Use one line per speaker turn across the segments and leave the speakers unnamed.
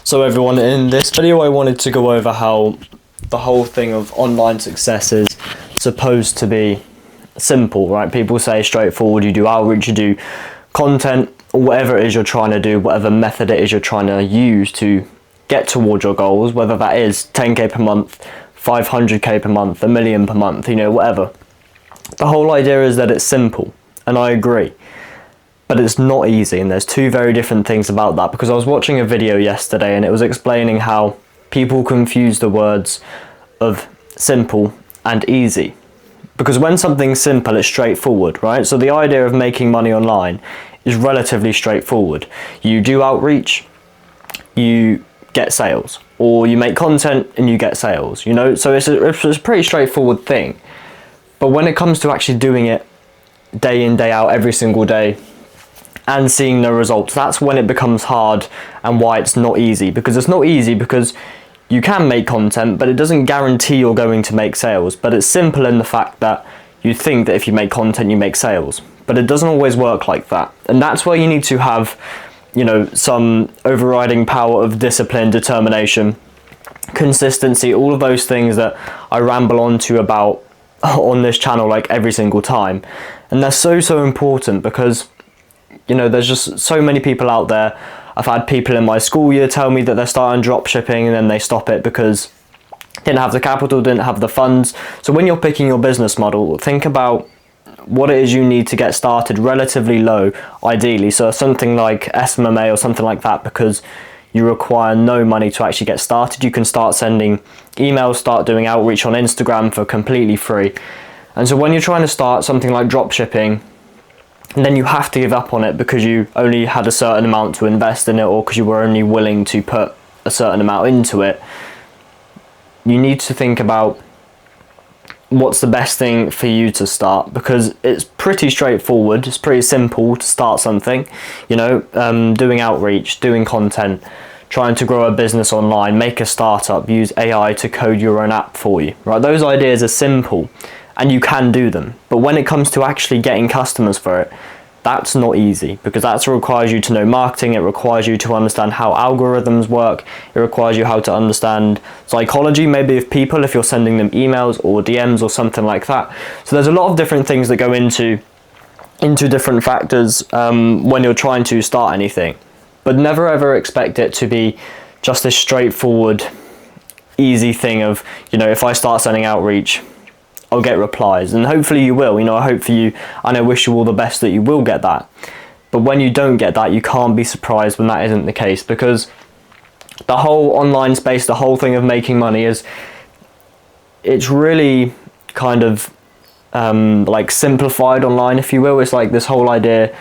So everyone, in this video I wanted to go over how the whole thing of online success is supposed to be simple, right? People say straightforward, you do outreach, you do content, or whatever it is you're trying to do, whatever method it is you're trying to use to get towards your goals, whether that is 10k per month, 500k per month, 1 million per month, whatever. The whole idea is that it's simple, and I agree. But it's not easy, and there's two very different things about that, because I was watching a video yesterday and it was explaining how people confuse the words of simple and easy. Because when something's simple, it's straightforward, right? So the idea of making money online is relatively straightforward. You do outreach, you get sales, or you make content and you get sales, so it's a pretty straightforward thing. But when it comes to actually doing it day in, day out, every single day, and seeing no results, that's when it becomes hard, and why it's not easy. Because it's not easy because you can make content, but it doesn't guarantee you're going to make sales. But it's simple in the fact that you think that if you make content, you make sales. But it doesn't always work like that. And that's where you need to have, some overriding power of discipline, determination, consistency, all of those things that I ramble on to about on this channel like every single time. And they're so important because there's just so many people out there. I've had people in my school year tell me that they're starting drop shipping and then they stop it because didn't have the capital, didn't have the funds. So when you're picking your business model, think about what it is you need to get started relatively low, ideally. So something like SMMA or something like that, because you require no money to actually get started. You can start sending emails, start doing outreach on Instagram for completely free. And so when you're trying to start something like drop shipping, and then you have to give up on it because you only had a certain amount to invest in it, or because you were only willing to put a certain amount into it, you need to think about what's the best thing for you to start, because it's pretty straightforward. It's pretty simple to start something, doing outreach, doing content, trying to grow a business online, make a startup, use AI to code your own app for you, right? Those ideas are simple and you can do them. But when it comes to actually getting customers for it, that's not easy, because that requires you to know marketing. It requires you to understand how algorithms work. It requires you how to understand psychology, maybe of people, if you're sending them emails or DMs or something like that. So there's a lot of different things that go into different factors when you're trying to start anything. But never ever expect it to be just this straightforward, easy thing of, if I start sending outreach, I'll get replies, and hopefully you will. I hope for you, and I wish you all the best that you will get that. But when you don't get that, you can't be surprised when that isn't the case, because the whole online space, the whole thing of making money it's really kind of like simplified online, if you will. It's like this whole idea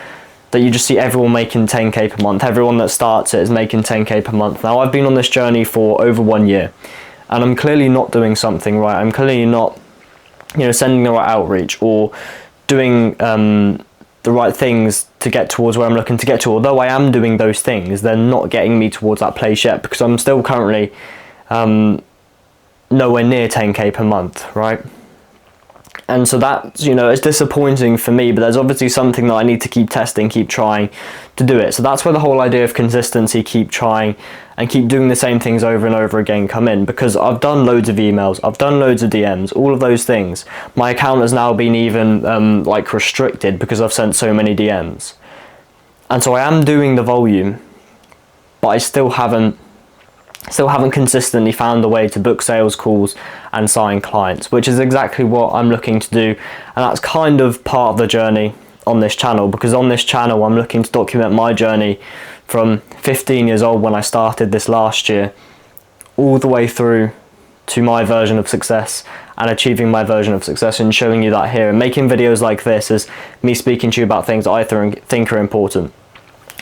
that you just see everyone making 10k per month. Everyone that starts it is making 10k per month. Now, I've been on this journey for over 1 year, and I'm clearly not doing something right. I'm clearly not sending the right outreach or doing the right things to get towards where I'm looking to get to. Although I am doing those things, they're not getting me towards that place yet, because I'm still currently nowhere near 10k per month, right? And so that's, it's disappointing for me, but there's obviously something that I need to keep testing, keep trying to do it. So that's where the whole idea of consistency, keep trying and keep doing the same things over and over again come in, because I've done loads of emails, I've done loads of DMs, all of those things. My account has now been even restricted because I've sent so many DMs. And so I am doing the volume, but I still haven't consistently found a way to book sales calls and sign clients, which is exactly what I'm looking to do. And that's kind of part of the journey on this channel, because on this channel I'm looking to document my journey from 15 years old when I started this last year, all the way through to my version of success and achieving my version of success, and showing you that here. And making videos like this is me speaking to you about things that I think are important,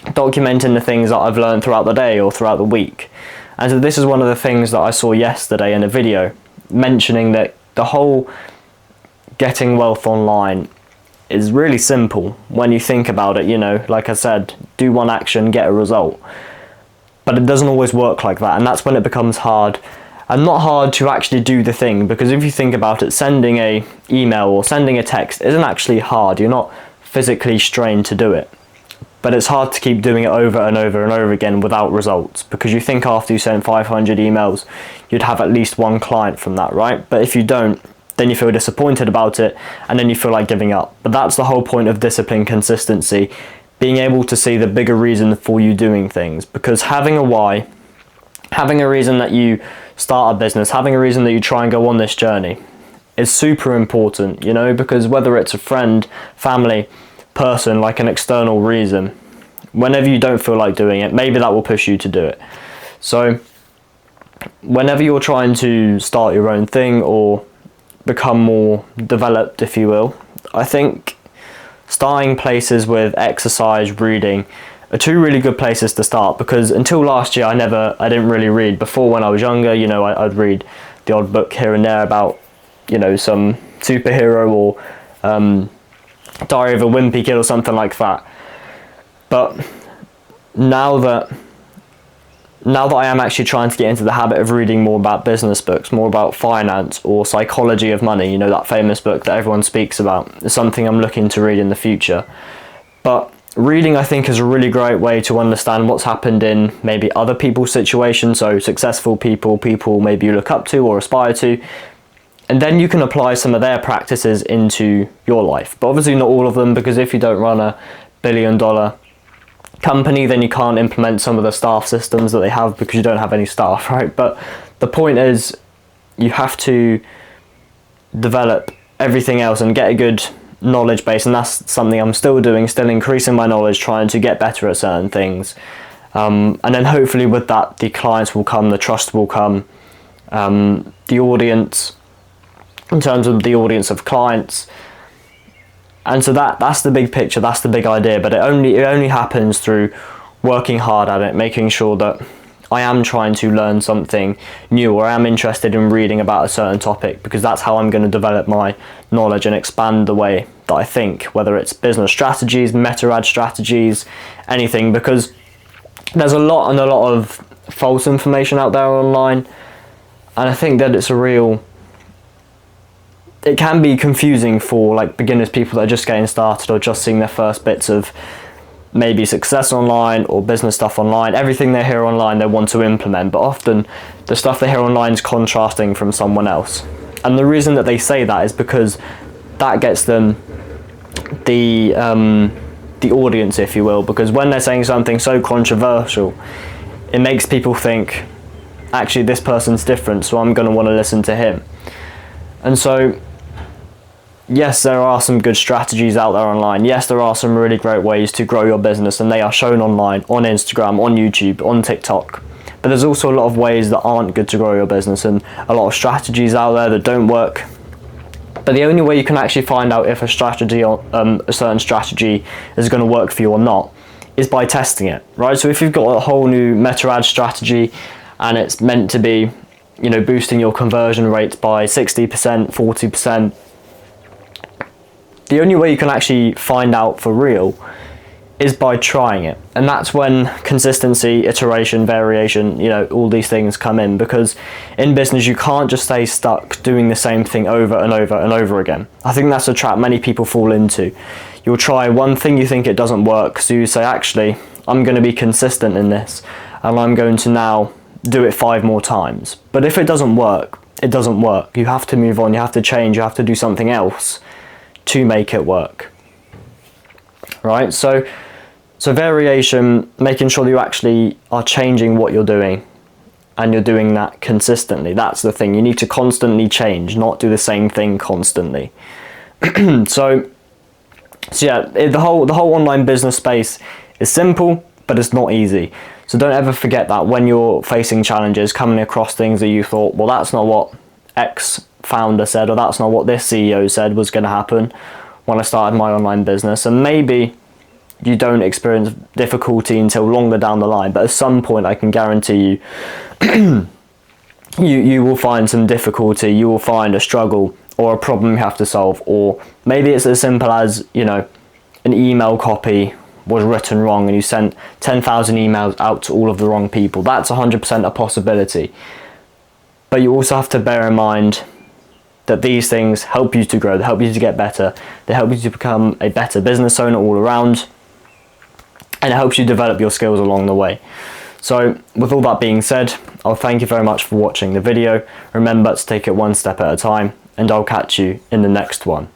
documenting the things that I've learned throughout the day or throughout the week. And so this is one of the things that I saw yesterday in a video, mentioning that the whole getting wealth online is really simple when you think about it. Like I said, do one action, get a result. But it doesn't always work like that, and that's when it becomes hard. And not hard to actually do the thing, because if you think about it, sending a email or sending a text isn't actually hard. You're not physically strained to do it. but it's hard to keep doing it over and over and over again without results, because you think after you send 500 emails you'd have at least one client from that, right? But if you don't, then you feel disappointed about it, and then you feel like giving up. But that's the whole point of discipline, consistency, being able to see the bigger reason for you doing things. Because having a why, having a reason that you start a business, having a reason that you try and go on this journey is super important, you know, because whether it's a friend, family, person, like an external reason, whenever you don't feel like doing it, maybe that will push you to do it. So whenever you're trying to start your own thing or become more developed, if you will, I think starting places with exercise, reading are two really good places to start. Because until last year I didn't really read. Before, when I was younger, you know, I'd read the odd book here and there about, you know, some superhero or Diary of a Wimpy Kid or something like that. But now that I am actually trying to get into the habit of reading more about business books, more about finance or psychology of money, you know, that famous book that everyone speaks about, is something I'm looking to read in the future. But reading, I think, is a really great way to understand what's happened in maybe other people's situations, so successful people maybe you look up to or aspire to, and then you can apply some of their practices into your life. But obviously not all of them, because if you don't run a billion-dollar company, then you can't implement some of the staff systems that they have because you don't have any staff, right? But the point is, you have to develop everything else and get a good knowledge base, and that's something I'm still doing, still increasing my knowledge, trying to get better at certain things. And then hopefully with that, the clients will come, the trust will come, the audience, in terms of the audience of clients. And so that's the big picture, that's the big idea. But it only happens through working hard at it, making sure that I am trying to learn something new, or I am interested in reading about a certain topic, because that's how I'm going to develop my knowledge and expand the way that I think, whether it's business strategies, meta ad strategies, anything. Because there's a lot of false information out there online, and I think that it can be confusing for like beginners, people that are just getting started or just seeing their first bits of maybe success online or business stuff online. Everything they hear online they want to implement, but often the stuff they hear online is contrasting from someone else. And the reason that they say that is because that gets them the audience, if you will, because when they're saying something so controversial, it makes people think, actually this person's different, so I'm going to want to listen to him. And so yes, there are some good strategies out there online. Yes, there are some really great ways to grow your business, and they are shown online, on Instagram, on YouTube, on TikTok. But there's also a lot of ways that aren't good to grow your business, and a lot of strategies out there that don't work. But the only way you can actually find out if a certain strategy is going to work for you or not is by testing it, right? So if you've got a whole new meta ad strategy and it's meant to be, you know, boosting your conversion rates by 60%, 40%, the only way you can actually find out for real is by trying it. And that's when consistency, iteration, variation, you know, all these things come in. Because in business, you can't just stay stuck doing the same thing over and over and over again. I think that's a trap many people fall into. You'll try one thing, you think it doesn't work, so you say, actually, I'm going to be consistent in this, and I'm going to now do it 5 more times. But if it doesn't work, it doesn't work. You have to move on, you have to change, you have to do something else to make it work, right? So variation, making sure that you actually are changing what you're doing, and you're doing that consistently. That's the thing. You need to constantly change, not do the same thing constantly. So yeah, the whole online business space is simple, but it's not easy. So don't ever forget that when you're facing challenges, coming across things that you thought, well, that's not what X founder said, or that's not what this CEO said was going to happen when I started my online business. And maybe you don't experience difficulty until longer down the line, but at some point I can guarantee you you will find some difficulty, you will find a struggle or a problem you have to solve. Or maybe it's as simple as, you know, an email copy was written wrong and you sent 10,000 emails out to all of the wrong people. That's 100% a possibility. But you also have to bear in mind that these things help you to grow, they help you to get better, they help you to become a better business owner all around. and it helps you develop your skills along the way. So with all that being said, I'll thank you very much for watching the video. Remember to take it one step at a time, and I'll catch you in the next one.